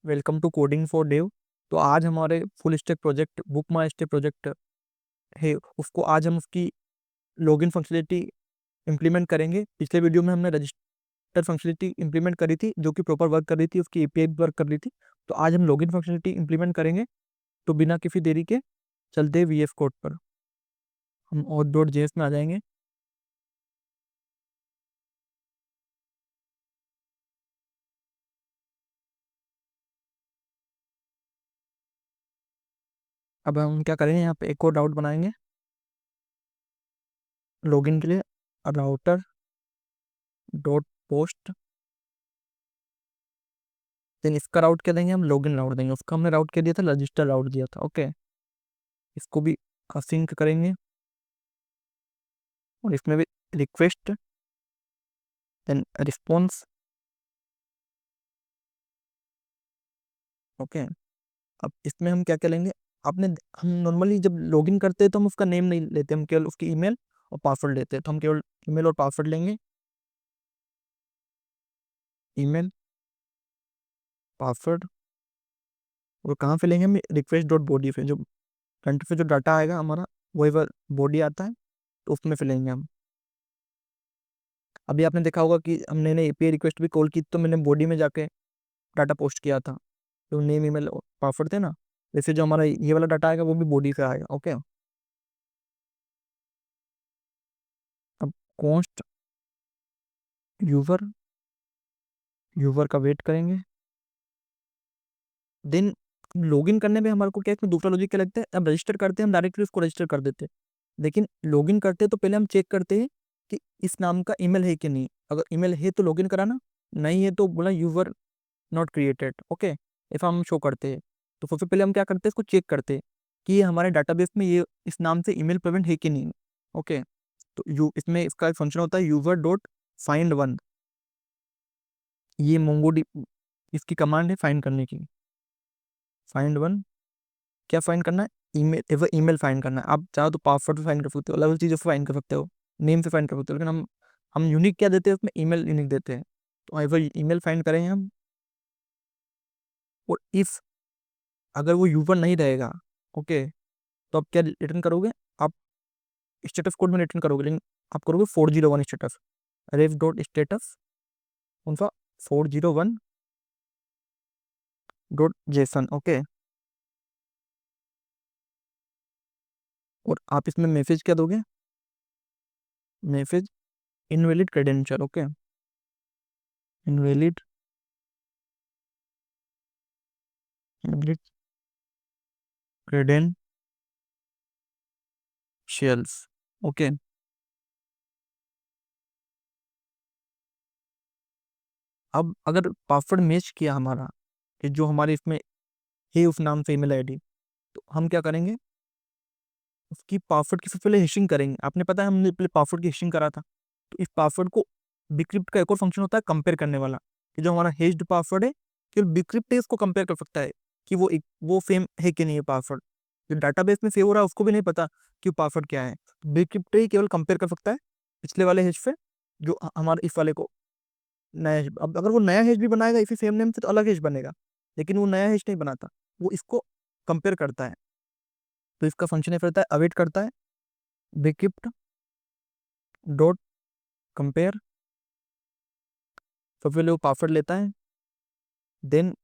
Welcome to coding for dev. तो आज हमारे full stack project book my stack project है, उसको आज हम उसकी लॉगिन फंक्शनलिटी इंप्लीमेंट करेंगे। पिछले वीडियो में हमने रजिस्टर फंक्शनलिटी इंप्लीमेंट करी थी जो कि प्रॉपर वर्क कर रही थी, उसकी एपीआई वर्क कर रही थी। तो आज हम लॉगिन फंक्शनलिटी इंप्लीमेंट करेंगे। तो बिना किसी देरी के चलते हैं वीएस कोड पर। हम auth.js में आ जाएंगे। अब हम क्या करेंगे, यहाँ पे एक और राउट बनाएंगे लॉगिन के लिए। राउटर डॉट पोस्ट, देन इसका राउट क्या देंगे, हम लॉगिन राउट देंगे। उसका हमने राउट क्या दिया था, रजिस्टर राउट दिया था। ओके, इसको भी असिंक करेंगे और इसमें भी रिक्वेस्ट देन रिस्पॉन्स। ओके, अब इसमें हम क्या क्या लेंगे। आपने हम नॉर्मली जब लॉगिन करते हैं तो हम उसका नेम नहीं लेते, हम केवल उसकी ईमेल और पासवर्ड लेते हैं। तो हम केवल ईमेल और पासवर्ड लेंगे। ईमेल पासवर्ड, और कहाँ पे लेंगे हम, रिक्वेस्ट डॉट बॉडी पे। जो फ्रंट पे जो डाटा आएगा हमारा वही बॉडी आता है, तो उसमें फिलेंगे हम। अभी आपने देखा होगा कि हमने एपीआई रिक्वेस्ट भी कॉल की, तो मैंने बॉडी में जाके डाटा पोस्ट किया था। तो नेम ईमेल पासवर्ड थे ना, जैसे जो हमारा ये वाला डाटा आएगा वो भी बॉडी से आएगा। ओके, अब कॉन्स्ट यूजर, यूजर का वेट करेंगे। देन लॉगिन करने में हमारे को क्या इसमें दूसरा लॉजिक क्या लगता है, अब रजिस्टर करते हैं हम डायरेक्टली उसको रजिस्टर कर देते हैं। लेकिन लॉगिन करते हैं तो पहले हम चेक करते हैं कि इस नाम का ईमेल है कि नहीं। अगर ईमेल है तो लॉगिन कराना, नहीं है तो बोला यूजर नॉट क्रिएटेड। ओके, ऐसा हम शो करते हैं। तो सबसे पहले हम क्या करते हैं, इसको चेक करते हैं कि ये हमारे डाटाबेस में ये इस नाम से ईमेल प्रेजेंट है कि नहीं। ओके, तो यू इसमें इसका एक फंक्शन होता है यूजर डॉट फाइंड वन। ये मोंगो इसकी कमांड है फाइंड करने की। फाइंड वन, क्या फाइंड करना है, ईमेल। ईमेल फाइंड करना है। आप चाहो तो पासवर्ड भी फाइंड कर सकते हो, अलग अलग चीज़ों से फाइंड कर सकते हो, नेम से फाइंड कर सकते हो। लेकिन हम यूनिक क्या देते हैं उसमें, ईमेल यूनिक देते हैं। तो एवर ईमेल फाइंड करेंगे हम। और इफ अगर वो यूजर नहीं रहेगा, ओके, तो आप क्या रिटर्न करोगे, आप स्टेटस कोड में रिटर्न करोगे। लेकिन आप करोगे 401 स्टेटस, रेफ डॉट स्टेटस उनका 401 डॉट जेसन। ओके, और आप इसमें मैसेज क्या दोगे, message invalid credential. Okay, invalid invalid credentials. Okay, अब अगर पासवर्ड मैच किया हमारा, कि जो हमारे इसमें है उस नाम से ईमेल आईडी, तो हम क्या करेंगे, उसकी पासवर्ड की सबसे पहले हैशिंग करेंगे। आपने पता है हमने पहले पासवर्ड की हैशिंग करा था। तो इस पासवर्ड को बिक्रिप्ट का एक और फंक्शन होता है कंपेयर करने वाला, कि जो हमारा हैश्ड पासवर्ड है केवल बिक्रिप्ट इसको कंपेयर कर सकता है कि वो सेम है कि नहीं है पासवर्ड। जो डाटाबेस में सेव हो रहा है उसको भी नहीं पता कि पासवर्ड क्या है। बिक्रिप्ट ही केवल कंपेयर कर सकता है पिछले वाले हैश से, जो हमारे इस वाले को नया हैश। अब अगर वो नया हैश भी बनाएगा इसी सेम नेम से तो अलग हैश बनेगा, लेकिन वो नया हैश नहीं बनाता, वो इसको कंपेयर करता है। तो इसका फंक्शन है, फिर होता है अवेट करता है बिक्रिप्ट डॉट कंपेयर। सबसे पहले वो पासवर्ड लेता है, देन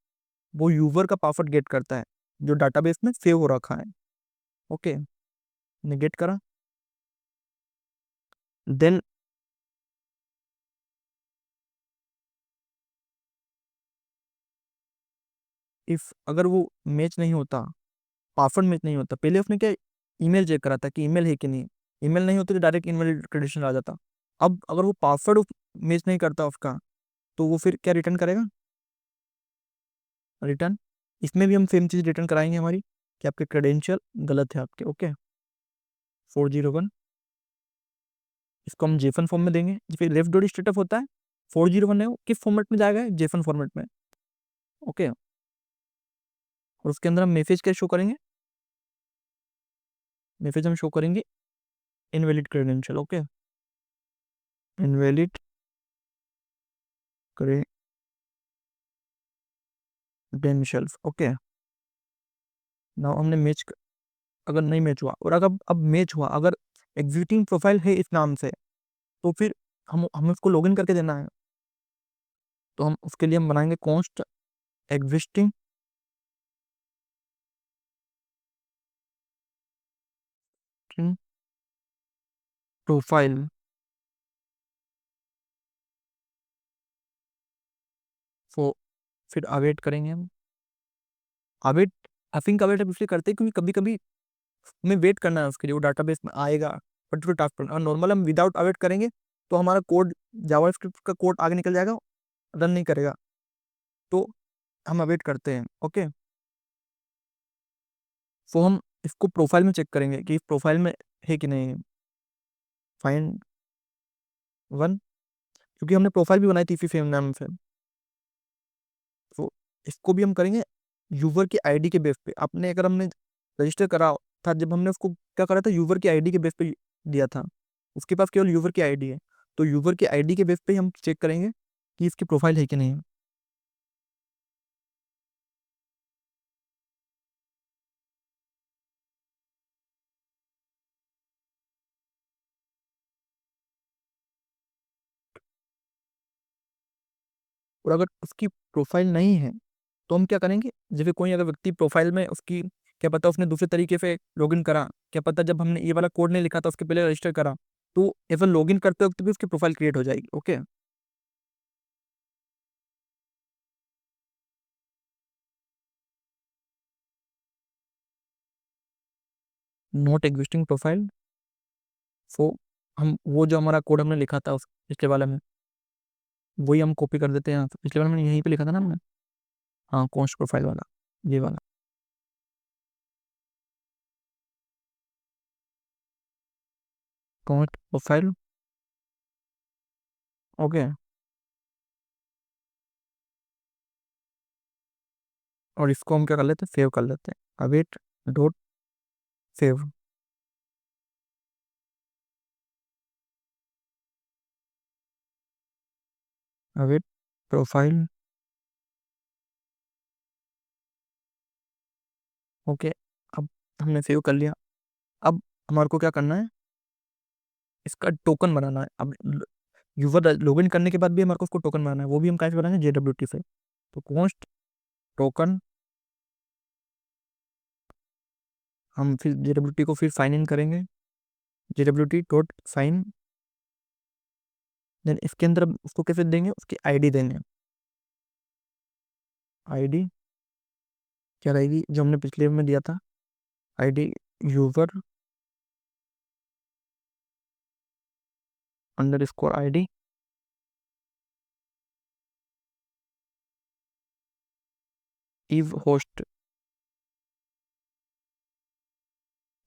वो यूजर का पासवर्ड गेट करता है जो डाटाबेस में सेव हो रखा है। ओके, ने गेट करा। देन इफ अगर वो मैच नहीं होता, पासवर्ड मैच नहीं होता, पहले उसने क्या ईमेल चेक करा था कि ईमेल है कि नहीं। ईमेल नहीं होती तो डायरेक्ट ईमेल क्रेडेंशियल आ जाता। अब अगर वो पासवर्ड मैच नहीं करता उसका, तो वो फिर क्या रिटर्न करेगा, रिटर्न। इसमें भी हम सेम चीज़ रिटर्न कराएंगे हमारी, कि आपके क्रेडेंशियल गलत है आपके। ओके, 401, इसको हम जेसन फॉर्म में देंगे। फिर लेफ्ट डॉट स्टेटस होता है 401 है, वो किस फॉर्मेट में जाएगा, जेसन फॉर्मेट में। ओके, और उसके अंदर हम मैसेज क्या शो करेंगे, मैसेज हम शो करेंगे invalid credential. Okay, invalid Ben shelf. Okay, now हमने मैच, अगर नहीं मैच हुआ और अगर अब मैच हुआ, अगर एग्जिस्टिंग प्रोफाइल है इस नाम से, तो फिर हम हमें उसको लॉगिन करके देना है। तो हम उसके लिए हम बनाएंगे कॉन्स्ट एग्जिस्टिंग प्रोफाइल, फो फिर अवेट करेंगे हम। अवेट, हफिंग अवेट हम इसलिए करते हैं क्योंकि कभी कभी हमें वेट करना है उसके लिए, वो डाटाबेस में आएगा पर्टिकुलर टास्क पर। और नॉर्मल हम विदाउट अवेट करेंगे तो हमारा कोड, जावास्क्रिप्ट का कोड आगे निकल जाएगा, रन नहीं करेगा। तो हम अवेट करते हैं। ओके, तो हम इसको प्रोफाइल में चेक करेंगे कि इस प्रोफाइल में है कि नहीं। फाइंड वन, क्योंकि हमने प्रोफाइल भी बनाई थी इसी सेम नाम से। तो इसको भी हम करेंगे यूजर की आईडी के बेस पे। आपने, अगर हमने रजिस्टर करा था, जब हमने उसको क्या करा था, यूजर की आईडी के बेस पे दिया था, उसके पास केवल यूजर की आईडी है। तो यूजर की आईडी के बेस पे ही हम चेक करेंगे कि इसकी प्रोफाइल है कि नहीं। और अगर उसकी प्रोफाइल नहीं है तो हम क्या करेंगे, जैसे कोई अगर व्यक्ति प्रोफाइल में उसकी, क्या पता उसने दूसरे तरीके से लॉगिन करा, क्या पता जब हमने ये वाला कोड नहीं लिखा था उसके पहले रजिस्टर करा, तो ऐसा लॉगिन करते वक्त भी उसकी प्रोफाइल क्रिएट हो जाएगी। ओके, नॉट एग्जिस्टिंग प्रोफाइल, सो हम वो जो हमारा कोड हमने लिखा था उस पिछले वाले में, वही हम कॉपी कर देते हैं। तो पिछले वाले में यहीं पे लिखा था ना हमने, हाँ, कॉन्स्ट प्रोफाइल वाला, ये वाला। Const profile. ओके, और इसको हम क्या कर लेते हैं, सेव कर लेते हैं, await dot save. Await profile. Okay, अब हमने सेव कर लिया। अब हमारे को क्या करना है, इसका टोकन बनाना है। अब यूजर लॉगिन करने के बाद भी हमारे को उसको टोकन बनाना है, वो भी हम कहाँ से बनाएंगे, JWT से। तो कॉन्स्ट टोकन, हम फिर JWT को फिर साइन इन करेंगे, JWT डॉट साइन। देन इसके अंदर हम उसको कैसे देंगे, उसकी आईडी देंगे। आईडी क्या रहेगी, जो हमने पिछले में दिया था, ID user underscore ID is host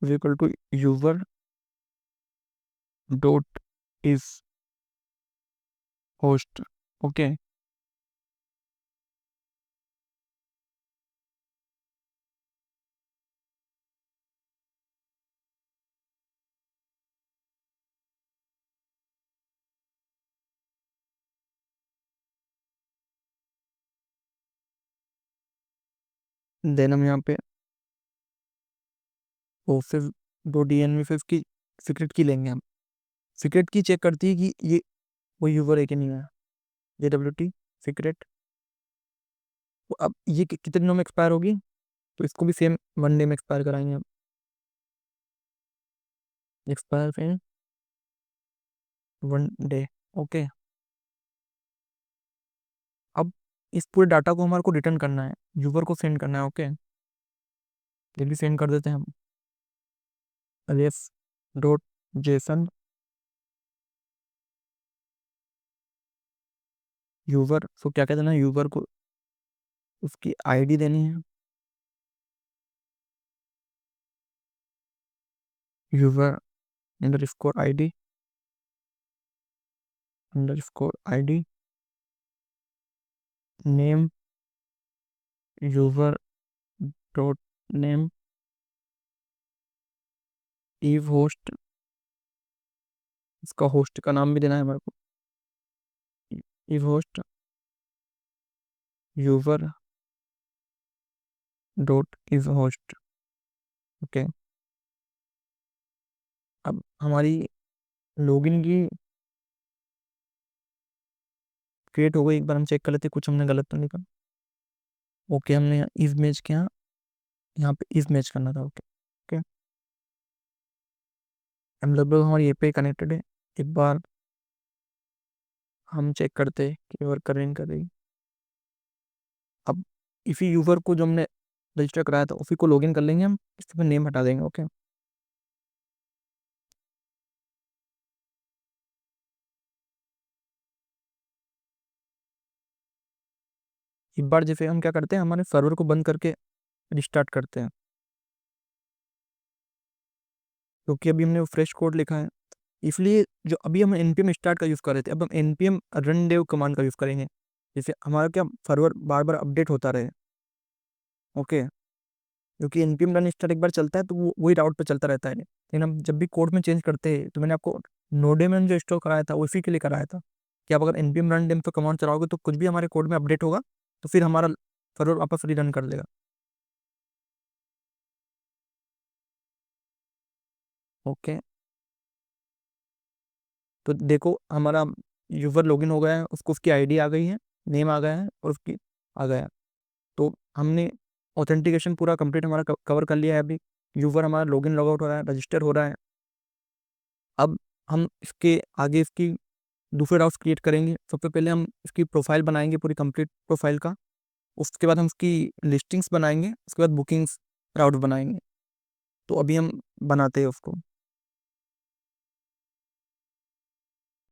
equal to user dot is host. Okay, then हम यहाँ पे वो फिर दो DNV फिर उसकी सीक्रेट की लेंगे हम। सीक्रेट की चेक करती है कि ये वो यूजर है कि नहीं है, JWT सीक्रेट। अब ये कितने दिनों में एक्सपायर होगी, तो इसको भी सेम 1 डे में एक्सपायर कराएंगे हम। एक्सपायर इन 1 डे। ओके, अब इस पूरे डाटा को हमारे को रिटर्न करना है, यूजर को सेंड करना है। ओके, ये भी सेंड कर देते हैं हम, रेफ डॉट जेसन यूजर। सो क्या कहते हैं ना, यूजर को उसकी आईडी देनी है, user underscore ID, under score ID, name user dot name इव होस्ट, इसका होस्ट का नाम भी देना है हमारे को, इव host user dot is host. Okay, अब हमारी लॉगिन की क्रिएट हो गई। एक बार हम चेक कर लेते कुछ हमने गलत तो नहीं करा। ओके, हमने यहाँ इफ मैच किया, यहाँ पे इफ मैच करना था। ओके ओके, हम लगभग हमारी एपीआई कनेक्टेड है। एक बार हम चेक करते हैं कि वर्क कर रही नहीं कर रही। अब इसी यूज़र को जो हमने रजिस्टर कराया था उसी को लॉगिन कर लेंगे हम, इसमें नेम हटा देंगे। ओके, एक बार जैसे हम क्या करते हैं, हमारे सर्वर को बंद करके रिस्टार्ट करते हैं, क्योंकि अभी हमने फ्रेश कोड लिखा है। इसलिए जो अभी हम npm स्टार्ट का यूज़ कर रहे थे, अब हम npm रन डेव कमांड का यूज़ करेंगे, जैसे हमारा क्या सर्वर बार बार अपडेट होता रहे। ओके, क्योंकि npm रन स्टार्ट एक बार चलता है तो वो वही राउट पे चलता रहता है। लेकिन हम जब भी कोड में चेंज करते हैं, तो मैंने आपको नोडेमन जो इंस्टॉल कराया था उसी के लिए कराया था कि आप अगर npm रन डेव पे कमांड चलाओगे तो कुछ भी हमारे कोड में अपडेट होगा तो फिर हमारा सर्वर वापस रीरन कर देगा। ओके, तो देखो हमारा यूज़र लॉगिन हो गया है, उसको उसकी आईडी आ गई है, नेम आ गया है और उसकी आ गया है। तो हमने ऑथेंटिकेशन पूरा कंप्लीट हमारा कवर कर लिया है। अभी यूज़र हमारा लॉगिन लॉगआउट हो रहा है, रजिस्टर हो रहा है। अब हम इसके आगे इसकी दूसरे राउट्स क्रिएट करेंगे। सबसे पहले हम इसकी प्रोफाइल बनाएंगे, पूरी कंप्लीट प्रोफाइल का। उसके बाद हम इसकी लिस्टिंग्स बनाएंगे, उसके बाद बुकिंग्स राउट बनाएंगे। तो अभी हम बनाते हैं उसको।